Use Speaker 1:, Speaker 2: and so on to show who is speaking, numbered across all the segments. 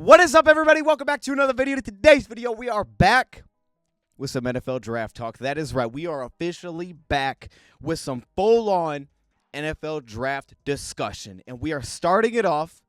Speaker 1: What is up, everybody? Welcome back to another video. Today's video, we are back with some NFL draft talk. That is right. We are officially back with some full-on NFL draft discussion. And we are starting it off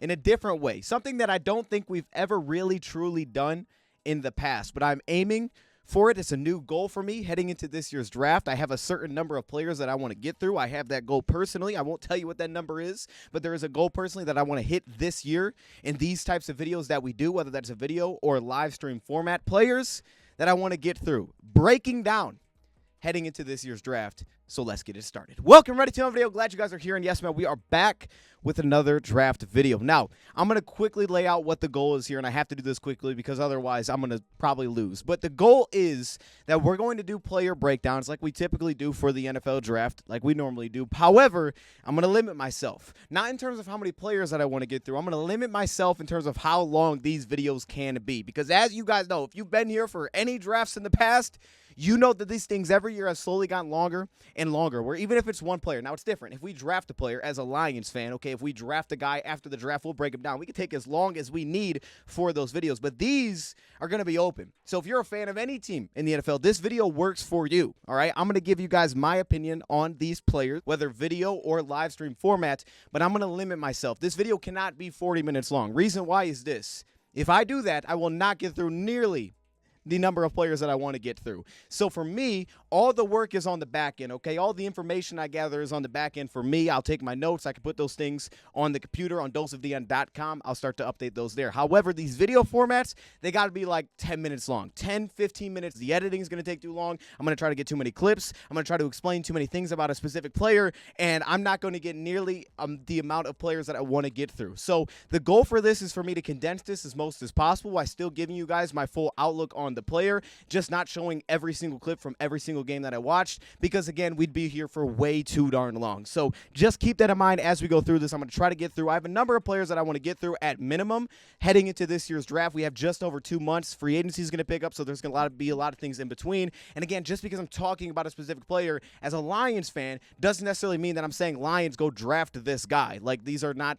Speaker 1: in a different way. Something that I don't think we've ever really truly done in the past. But I'm aiming for it. It's a new goal for me heading into this year's draft. I have a certain number of players that I want to get through. I have that goal personally. I won't tell you what that number is, but there is a goal personally that I want to hit this year in these types of videos that we do, whether that's a video or live stream format. Players that I want to get through, breaking down heading into this year's draft. So let's get it started. Welcome, ready to another video. Glad you guys are here. And yes, man, we are back with another draft video. Now, I'm going to quickly lay out what the goal is here, and I have to do this quickly because otherwise I'm going to probably lose. But the goal is that we're going to do player breakdowns like we typically do for the NFL draft, like we normally do. However, I'm going to limit myself, not in terms of how many players that I want to get through. I'm going to limit myself in terms of how long these videos can be, because as you guys know, if you've been here for any drafts in the past, you know that these things every year have slowly gotten longer and longer, where even if it's one player, now it's different. If we draft a player as a Lions fan, okay, if we draft a guy after the draft, we'll break him down. We can take as long as we need for those videos, but these are going to be open. So if you're a fan of any team in the NFL, this video works for you, all right? I'm going to give you guys my opinion on these players, whether video or live stream format, but I'm going to limit myself. This video cannot be 40 minutes long. Reason why is this. If I do that, I will not get through nearly the number of players that I want to get through. So for me, all the work is on the back end, okay? All the information I gather is on the back end for me. I'll take my notes. I can put those things on the computer on DoseOfDion.com. I'll start to update those there. However, these video formats, they got to be like 10 minutes long, 10, 15 minutes. The editing is going to take too long. I'm going to try to get too many clips. I'm going to try to explain too many things about a specific player, and I'm not going to get nearly the amount of players that I want to get through. So the goal for this is for me to condense this as most as possible while still giving you guys my full outlook on the player, just not showing every single clip from every single game that I watched, because again, we'd be here for way too darn long. So just keep that in mind as we go through this. I'm going to try to get through. I have a number of players that I want to get through at minimum heading into this year's draft. We have just over 2 months. Free agency is going to pick up, so there's going to be a lot of things in between. And again, just because I'm talking about a specific player as a Lions fan doesn't necessarily mean that I'm saying Lions go draft this guy. Like, these are not,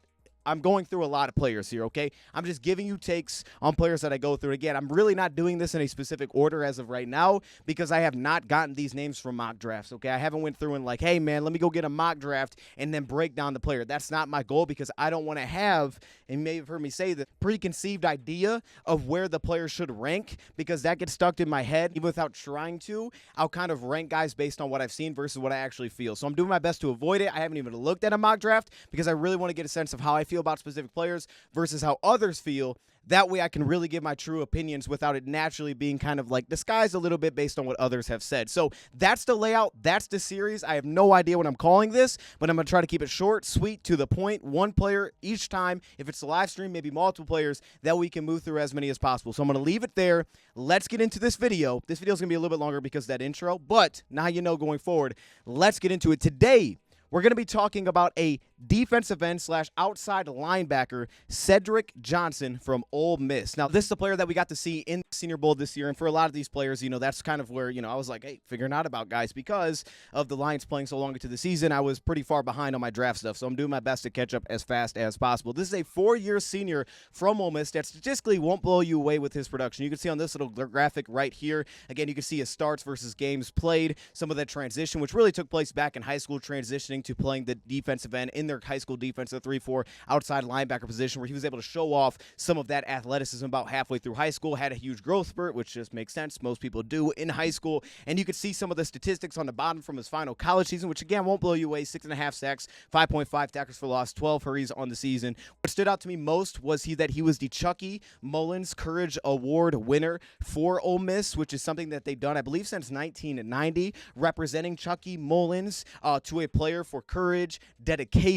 Speaker 1: I'm going through a lot of players here, okay? I'm just giving you takes on players that I go through. Again, I'm really not doing this in a specific order as of right now because I have not gotten these names from mock drafts, okay? I haven't went through and like, hey, man, let me go get a mock draft and then break down the player. That's not my goal because I don't want to have, and you may have heard me say the preconceived idea of where the player should rank, because that gets stuck in my head. Even without trying to, I'll kind of rank guys based on what I've seen versus what I actually feel. So I'm doing my best to avoid it. I haven't even looked at a mock draft because I really want to get a sense of how I feel about specific players versus how others feel. That way I can really give my true opinions without it naturally being kind of like disguised a little bit based on what others have said. So that's the layout. That's the series. I have no idea what I'm calling this, but I'm going to try to keep it short, sweet, to the point. One player each time. If it's a live stream, maybe multiple players, that we can move through as many as possible. So I'm going to leave it there. Let's get into this video. This video is going to be a little bit longer because of that intro, but now you know going forward. Let's get into it. Today, we're going to be talking about a defensive end / outside linebacker, Cedric Johnson from Ole Miss. Now, this is a player that we got to see in the Senior Bowl this year, and for a lot of these players, you know, that's kind of where, you know, I was like, hey, figuring out about guys because of the Lions playing so long into the season. I was pretty far behind on my draft stuff, so I'm doing my best to catch up as fast as possible. This is a 4-year senior from Ole Miss that statistically won't blow you away with his production. You can see on this little graphic right here, again, you can see his starts versus games played, some of that transition, which really took place back in high school, transitioning to playing the defensive end in their high school defense, the 3-4 outside linebacker position, where he was able to show off some of that athleticism about halfway through high school, had a huge growth spurt, which just makes sense. Most people do in high school. And you could see some of the statistics on the bottom from his final college season, which again won't blow you away. 6.5 sacks, 5.5 tackles for loss, 12 hurries on the season. What stood out to me most was that he was the Chucky Mullins Courage Award winner for Ole Miss, which is something that they've done, I believe, since 1990, representing Chucky Mullins to a player for courage, dedication,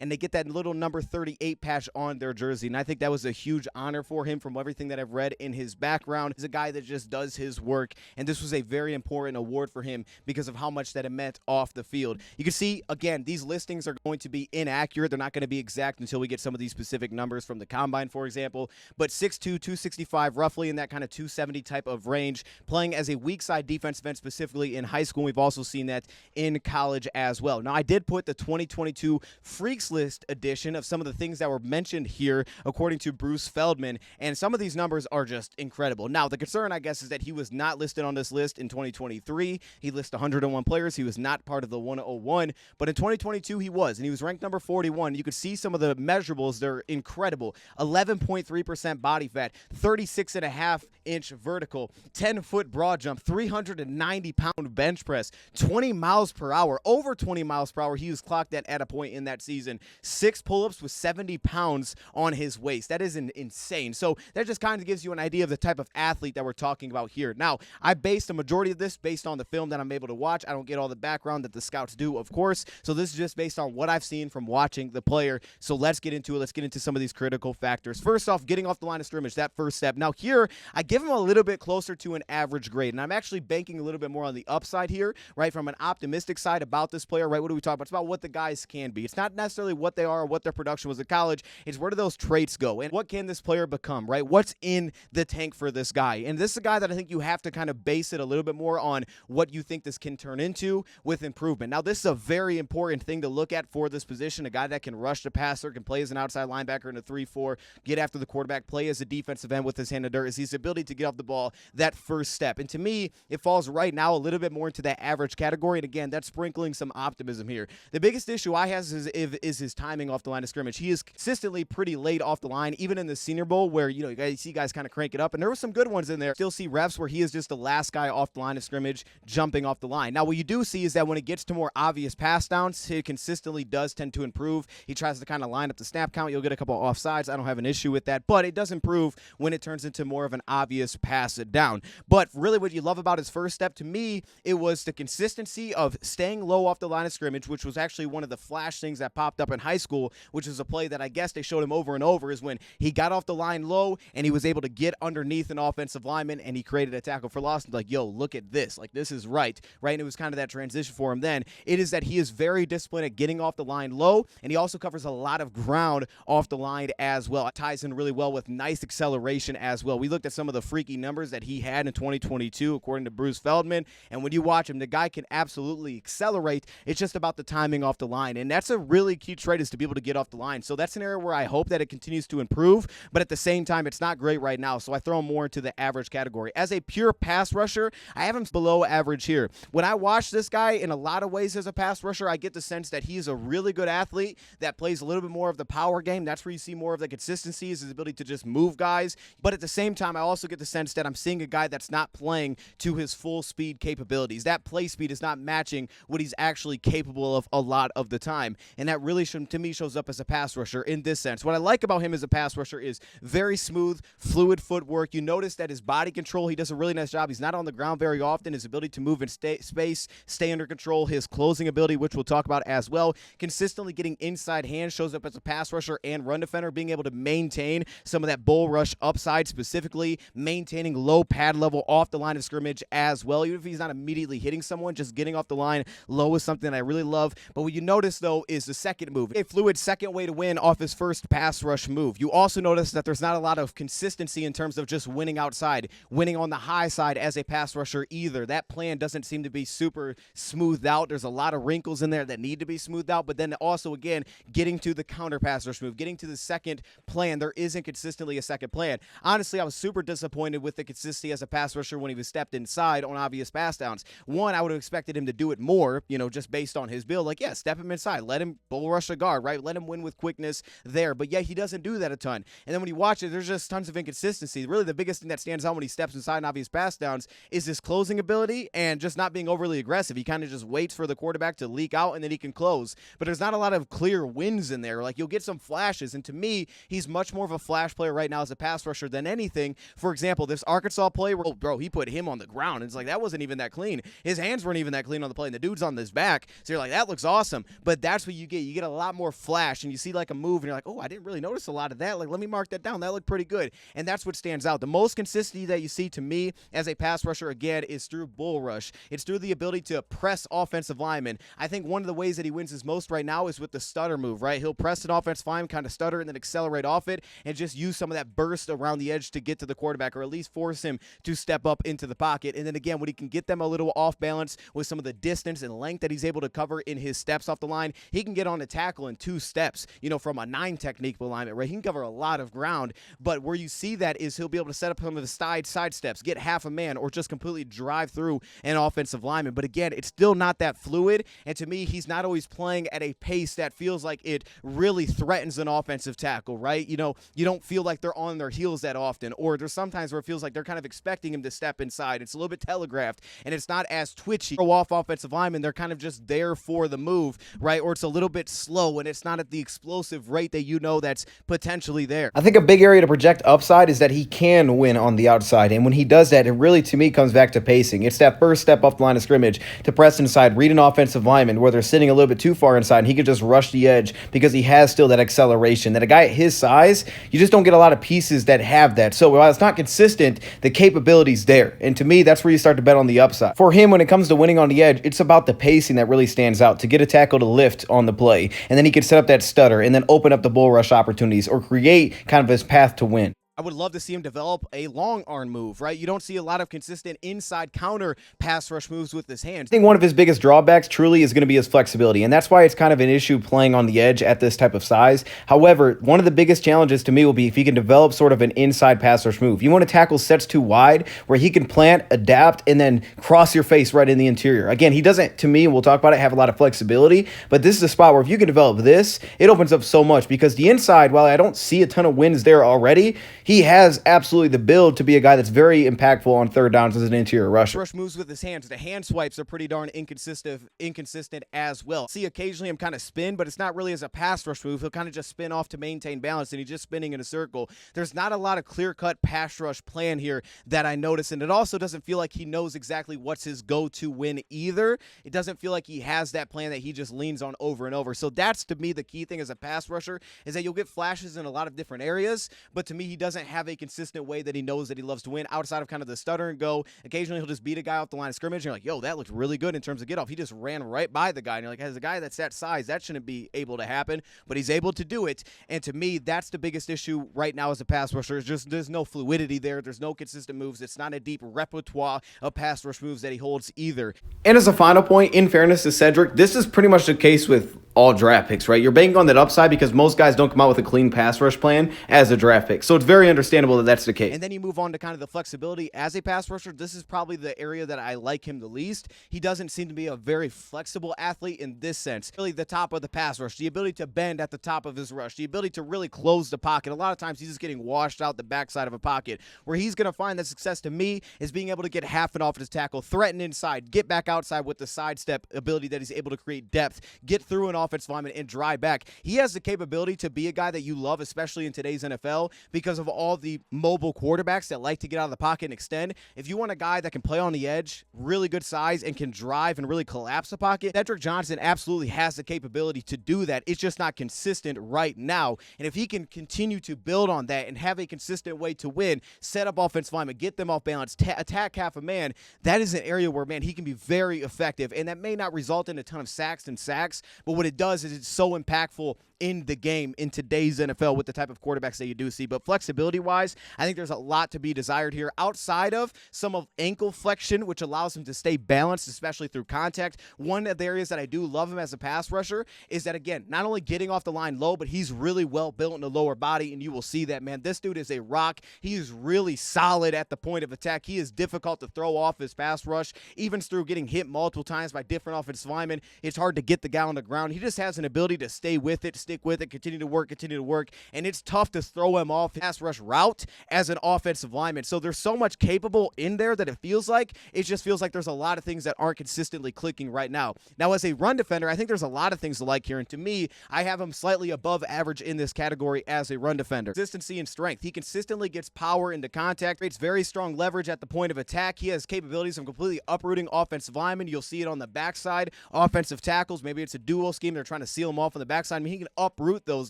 Speaker 1: and they get that little number 38 patch on their jersey. And I think that was a huge honor for him from everything that I've read in his background. He's a guy that just does his work, and this was a very important award for him because of how much that it meant off the field. You can see, again, these listings are going to be inaccurate. They're not going to be exact until we get some of these specific numbers from the combine, for example, but 6'2", 265, roughly in that kind of 270 type of range, playing as a weak side defensive end specifically in high school. We've also seen that in college as well. Now, I did put the 2022 Freaks List edition of some of the things that were mentioned here, according to Bruce Feldman, and some of these numbers are just incredible. Now, the concern, I guess, is that he was not listed on this list in 2023. He listed 101 players. He was not part of the 101, but in 2022, he was, and he was ranked number 41. You could see some of the measurables. They're incredible. 11.3% body fat, 36.5-inch vertical, 10-foot broad jump, 390-pound bench press, 20 miles per hour, over 20 miles per hour. He was clocked at a point in that season. 6 pull-ups with 70 pounds on his waist. That is insane. So that just kind of gives you an idea of the type of athlete that we're talking about here. Now, I based the majority of this based on the film that I'm able to watch. I don't get all the background that the scouts do, of course. So this is just based on what I've seen from watching the player. So let's get into it. Let's get into some of these critical factors. First off, getting off the line of scrimmage, that first step. Now here, I give him a little bit closer to an average grade, and I'm actually banking a little bit more on the upside here, right? From an optimistic side about this player, right? What do we talk about? It's about what the guys can be. It's not necessarily what they are or what their production was at college. It's where do those traits go, and what can this player become, right? What's in the tank for this guy? And this is a guy that I think you have to kind of base it a little bit more on what you think this can turn into with improvement. Now, this is a very important thing to look at for this position, a guy that can rush the passer, can play as an outside linebacker in a 3-4, get after the quarterback, play as a defensive end with his hand in dirt, is his ability to get off the ball, that first step. And to me, it falls right now a little bit more into that average category. And again, that's sprinkling some optimism here. The biggest issue I have is his timing off the line of scrimmage. He is consistently pretty late off the line, even in the Senior Bowl where, you know, you see guys kind of crank it up, and there were some good ones in there. Still see reps where he is just the last guy off the line of scrimmage jumping off the line. Now, what you do see is that when it gets to more obvious pass downs, he consistently does tend to improve. He tries to kind of line up the snap count. You'll get a couple offsides. I don't have an issue with that, but it does improve when it turns into more of an obvious pass it down. But really what you love about his first step, to me, it was the consistency of staying low off the line of scrimmage, which was actually one of the flash things that popped up in high school, which is a play that I guess they showed him over and over, is when he got off the line low and he was able to get underneath an offensive lineman and he created a tackle for loss. Like, yo, look at this. Like, this is right? And it was kind of that transition for him then. It is that he is very disciplined at getting off the line low, and he also covers a lot of ground off the line as well. It ties in really well with nice acceleration as well. We looked at some of the freaky numbers that he had in 2022, according to Bruce Feldman, and when you watch him, the guy can absolutely accelerate. It's just about the timing off the line, and that's a really key trait, is to be able to get off the line. So that's an area where I hope that it continues to improve, but at the same time, it's not great right now, so I throw him more into the average category. As a pure pass rusher, I have him below average here. When I watch this guy, in a lot of ways as a pass rusher, I get the sense that he's a really good athlete that plays a little bit more of the power game. That's where you see more of the consistency, is his ability to just move guys. But at the same time, I also get the sense that I'm seeing a guy that's not playing to his full speed capabilities. That play speed is not matching what he's actually capable of a lot of the time. And that really, to me, shows up as a pass rusher in this sense. What I like about him as a pass rusher is very smooth, fluid footwork. You notice that his body control, he does a really nice job. He's not on the ground very often. His ability to move in space, stay under control, his closing ability, which we'll talk about as well, consistently getting inside hands, shows up as a pass rusher and run defender, being able to maintain some of that bull rush upside, specifically maintaining low pad level off the line of scrimmage as well. Even if he's not immediately hitting someone, just getting off the line low is something that I really love. But what you notice, though, is the second move. A fluid second way to win off his first pass rush move. You also notice that there's not a lot of consistency in terms of just winning outside, winning on the high side as a pass rusher either. That plan doesn't seem to be super smoothed out. There's a lot of wrinkles in there that need to be smoothed out, but then also, again, getting to the counter pass rush move, getting to the second plan, there isn't consistently a second plan. Honestly, I was super disappointed with the consistency as a pass rusher when he was stepped inside on obvious pass downs. One, I would have expected him to do it more, just based on his build. Like, yeah, step him inside, let him bull rush a guard, right? Let him win with quickness there, but yeah, he doesn't do that a ton. And then when you watch it, there's just tons of inconsistency. Really, the biggest thing that stands out when he steps inside on obvious pass downs is his closing ability and just not being overly aggressive. He kind of just waits for the quarterback to leak out and then he can close. But there's not a lot of clear wins in there. Like, you'll get some flashes, and to me, he's much more of a flash player right now as a pass rusher than anything. For example, this Arkansas play where, he put him on the ground, and it's like, that wasn't even that clean. His hands weren't even that clean on the play, and the dude's on his back. So you're like, that looks awesome. But that's what you get. You get a lot more flash, and you see like a move, and you're like, oh, I didn't really notice a lot of that. Like, let me mark that down. That looked pretty good. And that's what stands out. The most consistency that you see to me as a pass rusher, again, is through bull rush. It's through the ability to press offensive linemen. I think one of the ways that he wins his most right now is with the stutter move, right? He'll press an offensive lineman, kind of stutter, and then accelerate off it, and just use some of that burst around the edge to get to the quarterback, or at least force him to step up into the pocket. And then again, when he can get them a little off balance with some of the distance and length that he's able to cover in his steps off the line, he can get on a tackle in 2 steps, you know, from a 9 technique alignment, right? He can cover a lot of ground, but where you see that is he'll be able to set up some of the side steps, get half a man, or just completely drive through an offensive lineman. But again, it's still not that fluid, and to me, he's not always playing at a pace that feels like it really threatens an offensive tackle, right? You know, you don't feel like they're on their heels that often, or there's sometimes where it feels like they're kind of expecting him to step inside. It's a little bit telegraphed, and it's not as twitchy. Throw off offensive linemen, they're kind of just there for the move, right? Or it's a little bit slow, and it's not at the explosive rate that you know that's potentially there.
Speaker 2: I think a big area to project upside is that he can win on the outside, and when he does that, it really, to me, comes back to pacing. It's that first step off the line of scrimmage to press inside, read an offensive lineman where they're sitting a little bit too far inside, and he can just rush the edge because he has still that acceleration. That a guy at his size, you just don't get a lot of pieces that have that. So while it's not consistent, the capability's there, and to me, that's where you start to bet on the upside. For him, when it comes to winning on the edge, it's about the pacing that really stands out, to get a tackle to lift on the play, and then he can set up that stutter and then open up the bull rush opportunities or create kind of his path to win.
Speaker 1: I would love to see him develop a long arm move, right? You don't see a lot of consistent inside counter pass rush moves with his hands.
Speaker 2: I think one of his biggest drawbacks truly is going to be his flexibility, and that's why it's kind of an issue playing on the edge at this type of size. However, one of the biggest challenges to me will be if he can develop sort of an inside pass rush move. You want to tackle sets too wide where he can plant, adapt, and then cross your face right in the interior. Again, he doesn't, to me, we'll talk about it, have a lot of flexibility, but this is a spot where if you can develop this, it opens up so much, because the inside, while I don't see a ton of wins there already, he has absolutely the build to be a guy that's very impactful on third downs as an interior rusher.
Speaker 1: Rush moves with his hands. The hand swipes are pretty darn inconsistent as well. See occasionally him kind of spin, but it's not really as a pass rush move. He'll kind of just spin off to maintain balance, and he's just spinning in a circle. There's not a lot of clear-cut pass rush plan here that I notice, and it also doesn't feel like he knows exactly what's his go-to win either. It doesn't feel like he has that plan that he just leans on over and over. So that's, to me, the key thing as a pass rusher, is that you'll get flashes in a lot of different areas, but to me, he doesn't have a consistent way that he knows that he loves to win outside of kind of the stutter and go. Occasionally, he'll just beat a guy off the line of scrimmage, and you're like, yo, that looked really good in terms of get off. He just ran right by the guy, and you're like, as a guy that's that size, that shouldn't be able to happen, but he's able to do it, and to me, that's the biggest issue right now as a pass rusher. Is just there's no fluidity there. There's no consistent moves. It's not a deep repertoire of pass rush moves that he holds either.
Speaker 2: And as a final point, in fairness to Cedric, this is pretty much the case with all draft picks, right? You're banking on that upside because most guys don't come out with a clean pass rush plan as a draft pick. So it's very understandable that that's the case.
Speaker 1: And then you move on to kind of the flexibility as a pass rusher. This is probably the area that I like him the least. He doesn't seem to be a very flexible athlete in this sense. Really the top of the pass rush, the ability to bend at the top of his rush, the ability to really close the pocket. A lot of times he's just getting washed out the backside of a pocket. Where he's going to find that success to me is being able to get half an offensive tackle, threaten inside, get back outside with the sidestep ability that he's able to create depth, get through an offensive lineman and drive back. He has the capability to be a guy that you love, especially in today's NFL, because of all the mobile quarterbacks that like to get out of the pocket and extend. If you want a guy that can play on the edge, really good size, and can drive and really collapse the pocket, Cedric Johnson absolutely has the capability to do that. It's just not consistent right now. And if he can continue to build on that and have a consistent way to win, set up offensive linemen, get them off balance, attack half a man, that is an area where, man, he can be very effective. And that may not result in a ton of sacks, but what it does is it's so impactful in the game in today's NFL with the type of quarterbacks that you do see. But flexibility-wise, I think there's a lot to be desired here outside of some of ankle flexion, which allows him to stay balanced, especially through contact. One of the areas that I do love him as a pass rusher is that, again, not only getting off the line low, but he's really well built in the lower body, and you will see that, man. This dude is a rock. He is really solid at the point of attack. He is difficult to throw off his pass rush, even through getting hit multiple times by different offensive linemen. It's hard to get the guy on the ground. He just has an ability to stay with it, stick with it, continue to work, and it's tough to throw him off pass rush route as an offensive lineman. So there's so much capable in there that it just feels like there's a lot of things that aren't consistently clicking right now. Now, as a run defender, I think there's a lot of things to like here, and to me, I have him slightly above average in this category as a run defender. Consistency and strength. He consistently gets power into contact, creates very strong leverage at the point of attack. He has capabilities of completely uprooting offensive linemen. You'll see it on the backside. Offensive tackles, maybe it's a dual scheme. They're trying to seal him off on the backside. I mean, he can uproot those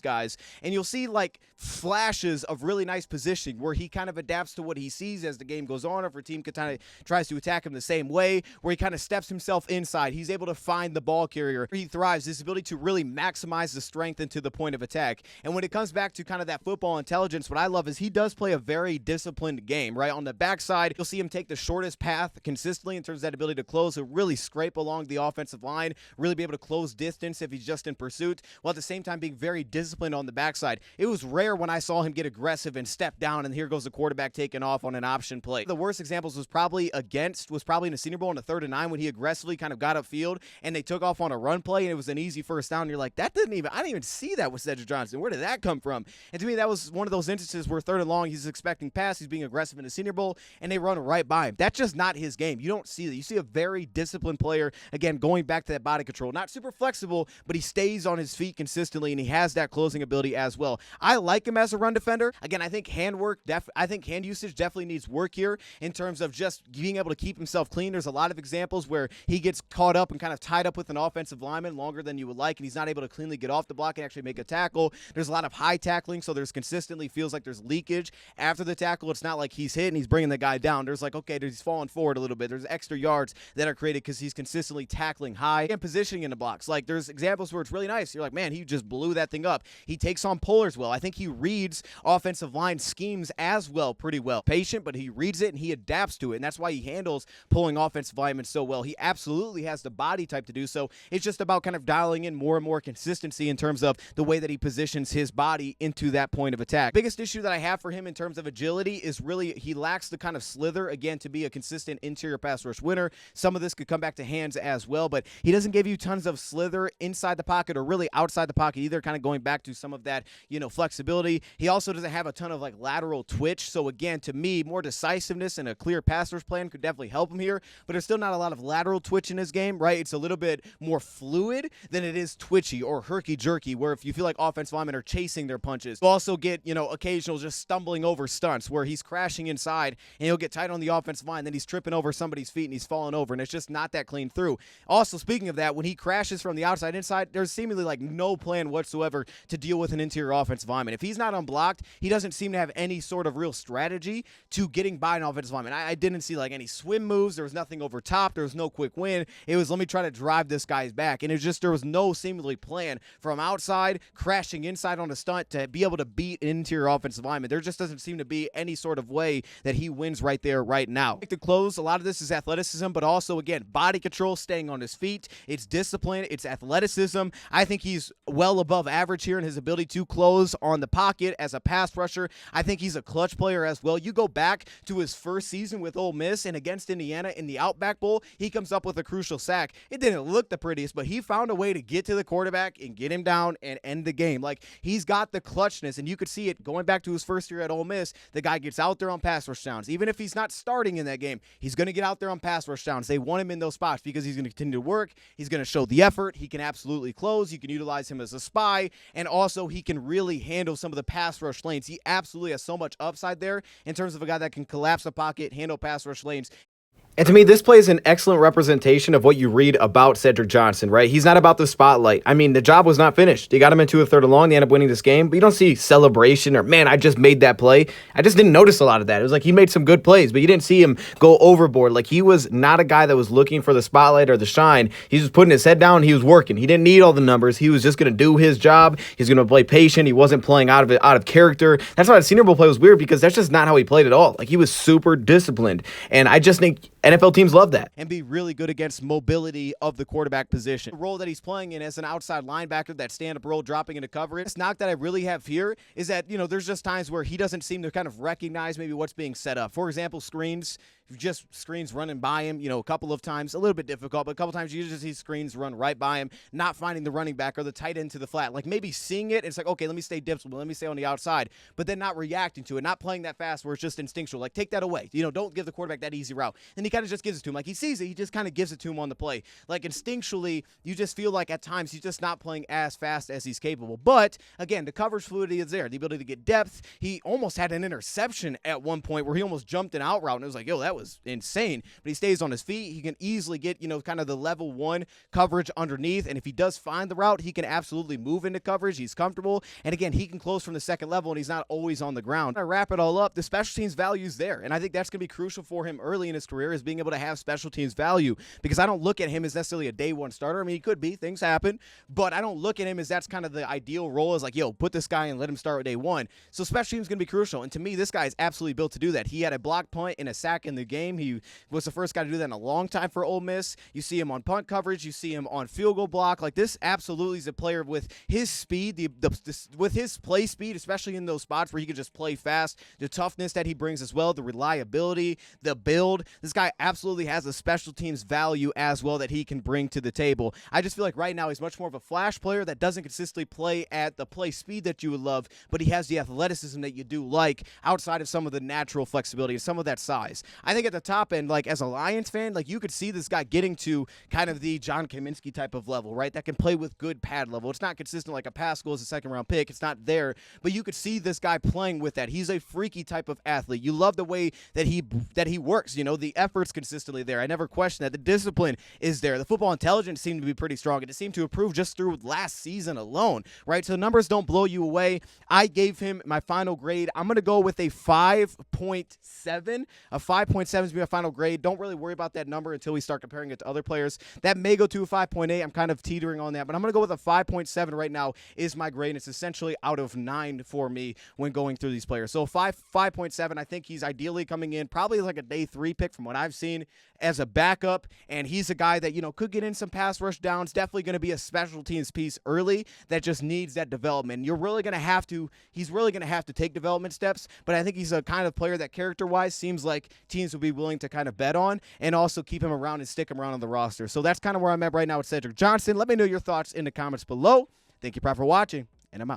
Speaker 1: guys. And you'll see like flashes of really nice positioning where he kind of adapts to what he sees as the game goes on. If a team kind of tries to attack him the same way, where he kind of steps himself inside, he's able to find the ball carrier. He thrives, his ability to really maximize the strength into the point of attack. And when it comes back to kind of that football intelligence, what I love is he does play a very disciplined game, right? On the backside, you'll see him take the shortest path consistently in terms of that ability to close. He'll really scrape along the offensive line, really be able to close distance if he's just in pursuit, while at the same time being very disciplined on the backside. It was rare when I saw him get aggressive and step down, and here goes the quarterback taking off on an option play. The worst examples was probably in the Senior Bowl on the 3rd and 9 when he aggressively kind of got upfield and they took off on a run play and it was an easy first down. And you're like, I didn't even see that with Cedric Johnson. Where did that come from? And to me, that was one of those instances where 3rd and long, he's expecting pass, he's being aggressive in the Senior Bowl, and they run right by him. That's just not his game. You don't see that. You see a very disciplined player, again, going back to that body control. Not super flexible, but he stays on his feet consistently, and he has that closing ability as well. I like him as a run defender. Again, I think hand usage definitely needs work here in terms of just being able to keep himself clean. There's a lot of examples where he gets caught up and kind of tied up with an offensive lineman longer than you would like, and he's not able to cleanly get off the block and actually make a tackle. There's a lot of high tackling, so there's consistently feels like there's leakage after the tackle. It's not like he's hit and he's bringing the guy down. There's like, okay, he's falling forward a little bit. There's extra yards that are created because he's consistently tackling high and positioning in the blocks. Like, there's examples where it's really nice. You're like, man, he just blew that thing up. He takes on pullers well. I think he reads offensive line schemes as well, pretty well. Patient, but he reads it and he adapts to it, and that's why he handles pulling offensive linemen so well. He absolutely has the body type to do so. It's just about kind of dialing in more and more consistency in terms of the way that he positions his body into that point of attack. Biggest issue that I have for him in terms of agility is really he lacks the kind of slither, again, to be a consistent interior pass rush winner. Some of this could come back to hands as well, but he doesn't give you tons of slither inside the pocket or really outside the pocket either, kind of going back to some of that, flexibility. He also doesn't have a ton of like lateral twitch. So again, to me, more decisiveness and a clear pass rush plan could definitely help him here, but there's still not a lot of lateral twitch in his game, right? It's a little bit more fluid than it is twitchy or herky-jerky, where if you feel like offensive linemen are chasing their punches, you also get, occasional just stumbling over stunts where he's crashing inside and he'll get tight on the offensive line, then he's tripping over somebody's feet and he's falling over, and it's just not that clean through. Also, speaking of that, when he crashes from the outside inside, there's seemingly like no plan whatsoever to deal with an interior offensive lineman. If he's not unblocked, he doesn't seem to have any sort of real strategy to getting by an offensive lineman. I didn't see like any swim moves. There was nothing over top. There was no quick win. It was, let me try to drive this guy's back. And there was no seemingly plan from outside, crashing inside on a stunt to be able to beat an interior offensive lineman. There just doesn't seem to be any sort of way that he wins right there, right now. To close, a lot of this is athleticism, but also, again, body control, staying on his feet. It's discipline. It's athleticism. I think he's well above average here in his ability to close on the pocket as a pass rusher. I think he's a clutch player as well. You go back to his first season with Ole Miss and against Indiana in the Outback Bowl, he comes up with a crucial sack. It didn't look the prettiest, but he found a way to get to the quarterback and get him down and end the game. Like, he's got the clutchness, and you could see it going back to his first year at Ole Miss. The guy gets out there on pass rush downs. Even if he's not starting in that game, he's going to get out there on pass rush downs. They want him in those spots because he's going to continue to work. He's going to show the effort. He can absolutely close. You can utilize him as a spy, and also he can really handle some of the pass rush lanes. He absolutely has so much upside there in terms of a guy that can collapse the pocket, handle pass rush lanes.
Speaker 2: And to me, this play is an excellent representation of what you read about Cedric Johnson, right? He's not about the spotlight. I mean, the job was not finished. They got him into a 3rd and long. They end up winning this game. But you don't see celebration or, man, I just made that play. I just didn't notice a lot of that. It was like he made some good plays, but you didn't see him go overboard. Like, he was not a guy that was looking for the spotlight or the shine. He was putting his head down. He was working. He didn't need all the numbers. He was just going to do his job. He's going to play patient. He wasn't playing out of character. That's why the Senior Bowl play was weird, because that's just not how he played at all. Like, he was super disciplined. And I just think NFL teams love that.
Speaker 1: And be really good against mobility of the quarterback position. The role that he's playing in as an outside linebacker, that stand-up role, dropping into coverage. This knock that I really have here is that, there's just times where he doesn't seem to kind of recognize maybe what's being set up. For example, screens running by him, a couple of times, a little bit difficult, but a couple times you just see screens run right by him, not finding the running back or the tight end to the flat. Like, maybe seeing it, it's like, okay, let me stay disciplined, let me stay on the outside, but then not reacting to it, not playing that fast where it's just instinctual. Like, take that away. Don't give the quarterback that easy route. Then he kind of just gives it to him. Like, he sees it, he just kind of gives it to him on the play. Like, instinctually, you just feel like at times he's just not playing as fast as he's capable. But, again, the coverage fluidity is there. The ability to get depth. He almost had an interception at one point where he almost jumped an out route, and it was like, yo, that was insane. But he stays on his feet. He can easily get, kind of the level 1 coverage underneath, and if he does find the route, he can absolutely move into coverage. He's comfortable, and again, he can close from the second level, and he's not always on the ground. I wrap it all up. The special teams value is there, and I think that's going to be crucial for him early in his career, is being able to have special teams value, because I don't look at him as necessarily a day 1 starter. I mean, he could be. Things happen, but I don't look at him as that's kind of the ideal role, is like, yo, put this guy and let him start with day 1. So special teams is going to be crucial, and to me, this guy is absolutely built to do that. He had a block punt and a sack in the game. He was the first guy to do that in a long time for Ole Miss. You see him on punt coverage. You see him on field goal block. Like, this absolutely is a player with his speed, with his play speed, especially in those spots where he can just play fast, the toughness that he brings as well, the reliability, the build. This guy absolutely has a special teams value as well that he can bring to the table. I just feel like right now he's much more of a flash player that doesn't consistently play at the play speed that you would love, but he has the athleticism that you do like outside of some of the natural flexibility and some of that size. I think at the top end, like, as a Lions fan, like, you could see this guy getting to kind of the John Kaminsky type of level, right? That can play with good pad level. It's not consistent like a Pascal is a second-round pick. It's not there, but you could see this guy playing with that. He's a freaky type of athlete. You love the way that he works. The effort's consistently there. I never question that. The discipline is there. The football intelligence seemed to be pretty strong, and it seemed to improve just through last season alone, right? So the numbers don't blow you away. I gave him my final grade. I'm going to go with a 5.7. A 5.7 is going to be my final grade. Don't really worry about that number until we start comparing it to other players. That may go to a 5.8. I'm kind of teetering on that, but I'm going to go with a 5.7 right now is my grade. It's essentially out of 9 for me when going through these players. So 5.7, I think he's ideally coming in probably like a day 3 pick from what I've seen as a backup, and he's a guy that, could get in some pass rush downs, definitely going to be a special teams piece early that just needs that development. He's really going to have to take development steps, but I think he's a kind of player that character-wise seems like teams would be willing to kind of bet on and also keep him around and stick him around on the roster. So that's kind of where I'm at right now with Cedric Johnson. Let me know your thoughts in the comments below. Thank you, Pride, for watching, and I'm out.